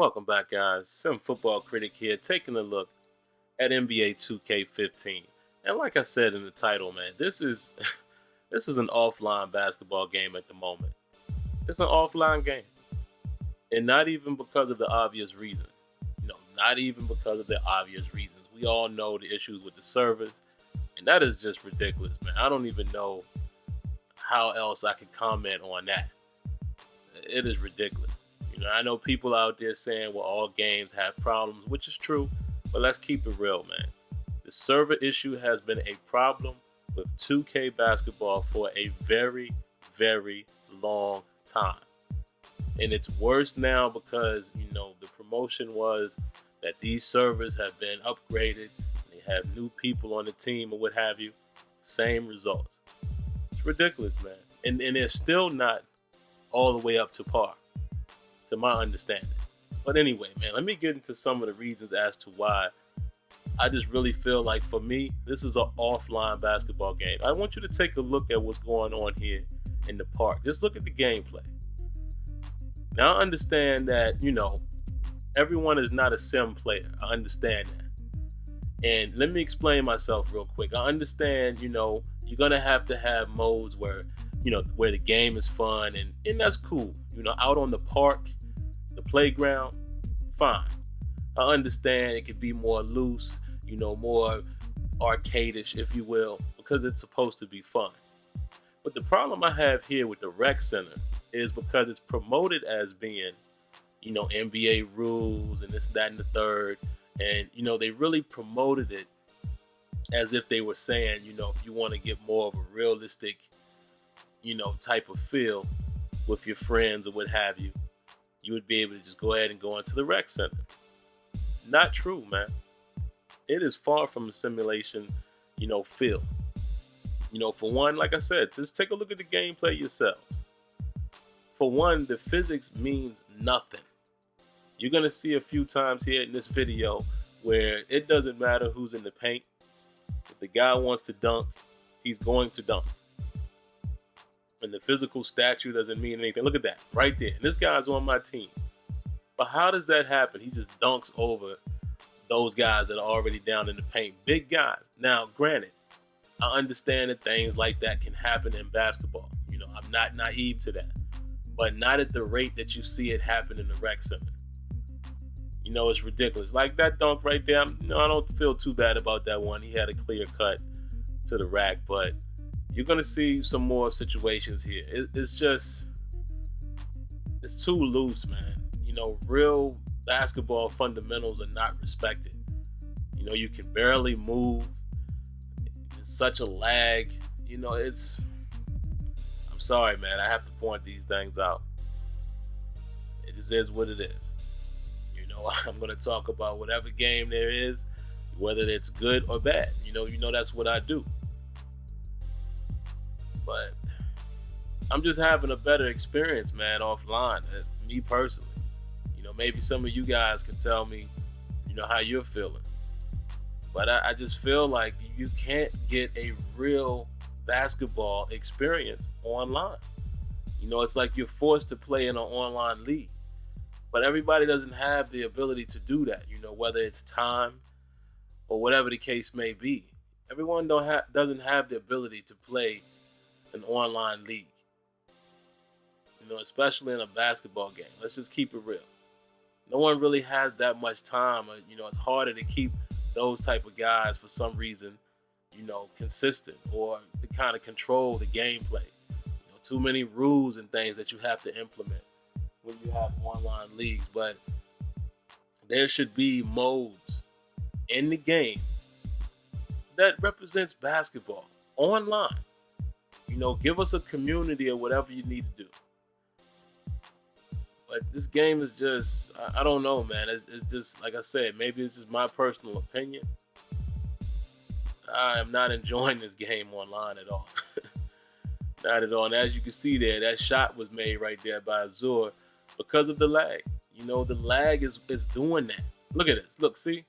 Welcome back, guys. SimFBallCritic here, taking a look at NBA 2K15. And like I said in the title, man, this is this is an offline basketball game at the moment. It's an offline game, and not even because of the obvious reason. Not even because of the obvious reasons. We all know the issues with the servers, and that is just ridiculous, man. I don't even know how else I could comment on that. It is ridiculous. I know people out there saying, well, all games have problems, which is true, but let's keep it real, man. The server issue has been a problem with 2K basketball for a very, very long time. And it's worse now because, the promotion was that these servers have been upgraded. They have new people on the team or what have you. Same results. It's ridiculous, man. And they're still not all the way up to par, to my understanding. But anyway, man, let me get into some of the reasons as to why I just really feel like, for me, this is an offline basketball game. I want you to take a look at what's going on here in the park. Just look at the gameplay. Now, I understand that, everyone is not a sim player. I understand that. And let me explain myself real quick. I understand, you're going to have modes where, where the game is fun, and that's cool. Out on the park, the playground, fine. I understand it could be more loose, more arcadish, if you will, because it's supposed to be fun. But the problem I have here with the rec center is because it's promoted as being, NBA rules and this, that, and the third. And, they really promoted it as if they were saying, if you want to get more of a realistic, type of feel with your friends or what have you, you would be able to just go ahead and go into the rec center. Not true, man. It is far from a simulation, feel. For one, like I said, just take a look at the gameplay yourselves. For one, the physics means nothing. You're going to see a few times here in this video where it doesn't matter who's in the paint. If the guy wants to dunk, he's going to dunk. And the physical statue doesn't mean anything. Look at that right there. And this guy's on my team. But how does that happen? He just dunks over those guys that are already down in the paint. Big guys. Now, granted, I understand that things like that can happen in basketball. I'm not naive to that. But not at the rate that you see it happen in the rec center. It's ridiculous. Like that dunk right there, I don't feel too bad about that one. He had a clear cut to the rack, but you're going to see some more situations here. It's too loose, man. Real basketball fundamentals are not respected. You can barely move. It's such a lag. I'm sorry, man. I have to point these things out. It just is what it is. I'm going to talk about whatever game there is, whether it's good or bad. That's what I do. But I'm just having a better experience, man, offline. Me personally. Maybe some of you guys can tell me, how you're feeling. But I just feel like you can't get a real basketball experience online. It's like you're forced to play in an online league. But everybody doesn't have the ability to do that, whether it's time or whatever the case may be. Everyone doesn't have the ability to play an online league, especially in a basketball game. Let's just keep it real. No one really has that much time. It's harder to keep those type of guys for some reason, consistent or to kind of control the gameplay. Too many rules and things that you have to implement when you have online leagues. But there should be modes in the game that represents basketball online. Give us a community or whatever you need to do. But this game is just, I don't know, man. It's just, like I said, maybe it's just my personal opinion. I am not enjoying this game online at all. Not at all. And as you can see there, that shot was made right there by Azur because of the lag. The lag is doing that. Look at this. Look, see?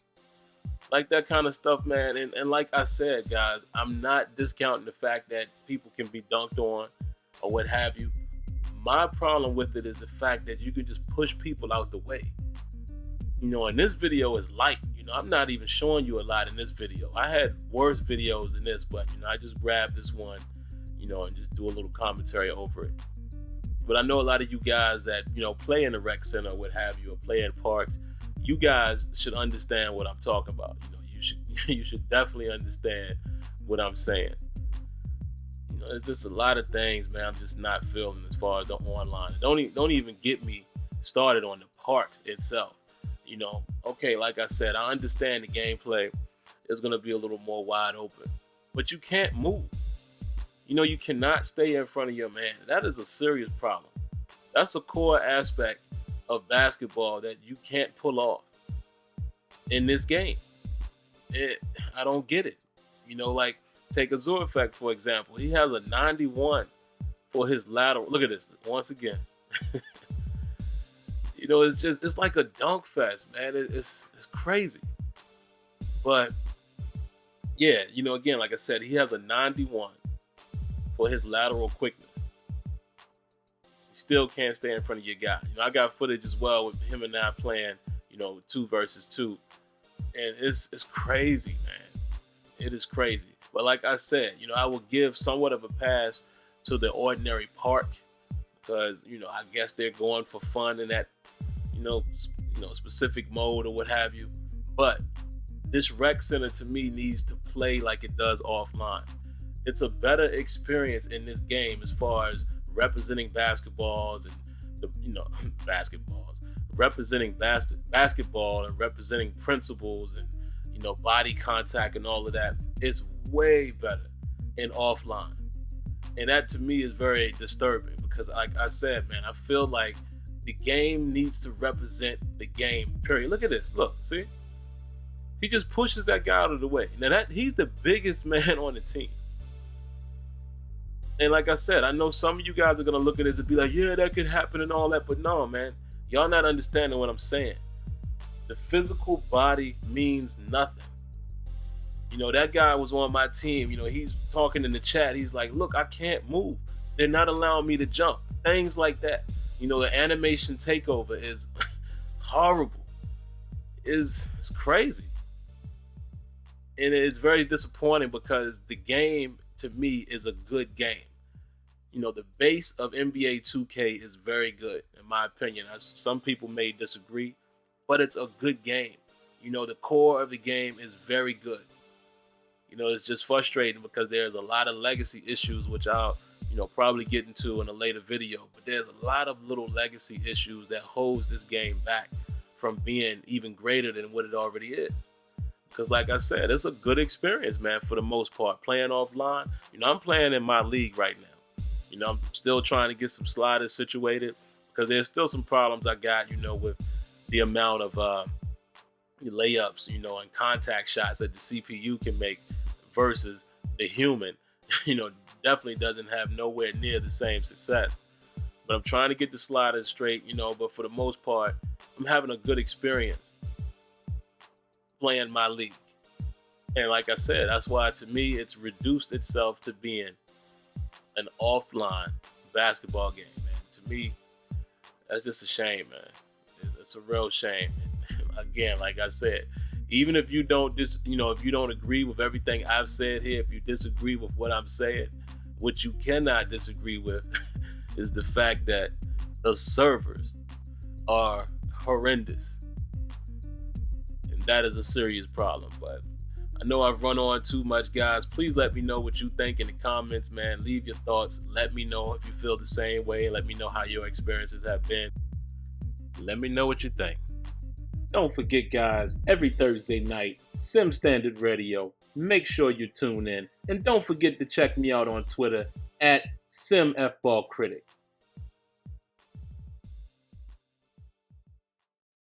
Like that kind of stuff, man. And like I said, guys, I'm not discounting the fact that people can be dunked on or what have you. My problem with it is the fact that you can just push people out the way. And this video is light. I'm not even showing you a lot in this video. I had worse videos than this, but I just grabbed this one, and just do a little commentary over it. But I know a lot of you guys that, play in the rec center, what have you, or play in parks, you guys should understand what I'm talking about. You should definitely understand what I'm saying. There's just a lot of things, man, I'm just not feeling as far as the online. Don't even get me started on the parks itself. Okay, like I said, I understand the gameplay is going to be a little more wide open, but you can't move. You cannot stay in front of your man. That is a serious problem. That's a core aspect of basketball that you can't pull off in this game. I don't get it. Like take Azure Effect, for example. He has a 91 for his lateral. Look at this once again. It's like a dunk fest, man. It's crazy. But yeah, again, like I said, he has a 91 for his lateral quickness. He still can't stay in front of your guy. I got footage as well with him and I playing, 2 versus 2. And it's crazy, man. It is crazy. But like I said, I will give somewhat of a pass to the ordinary park because, I guess they're going for fun in that, specific mode or what have you. But this rec center to me needs to play like it does offline. It's a better experience in this game as far as representing basketballs and basketballs, representing basketball and representing principles and body contact and all of that. It's way better in offline, and that to me is very disturbing because, like I said, man, I feel like the game needs to represent the game. Period. Look at this. Look, see, he just pushes that guy out of the way. Now he's the biggest man on the team. And like I said, I know some of you guys are going to look at this and be like, yeah, that could happen and all that. But no, man, y'all not understanding what I'm saying. The physical body means nothing. That guy was on my team. He's talking in the chat. He's like, look, I can't move. They're not allowing me to jump. Things like that. The animation takeover is horrible. It's crazy. And it's very disappointing because the game, to me, is a good game. The base of NBA 2K is very good, in my opinion. Some people may disagree, but it's a good game. The core of the game is very good. It's just frustrating because there's a lot of legacy issues, which I'll, probably get into in a later video. But there's a lot of little legacy issues that holds this game back from being even greater than what it already is. Because like I said, it's a good experience, man, for the most part. Playing offline, I'm playing in my league right now. I'm still trying to get some sliders situated because there's still some problems I got, with the amount of layups, and contact shots that the CPU can make versus the human, definitely doesn't have nowhere near the same success. But I'm trying to get the sliders straight, but for the most part, I'm having a good experience playing my league. And like I said, that's why to me, it's reduced itself to being an offline basketball game, man. To me, that's just a shame, man. It's a real shame. And again, like I said, even if you don't if you don't agree with everything I've said here, if you disagree with what I'm saying, what you cannot disagree with is the fact that the servers are horrendous. And that is a serious problem. But I know I've run on too much, guys. Please let me know what you think in the comments, man. Leave your thoughts. Let me know if you feel the same way. Let me know how your experiences have been. Let me know what you think. Don't forget, guys, every Thursday night, Sim Standard Radio. Make sure you tune in. And don't forget to check me out on Twitter at SimFBallCritic.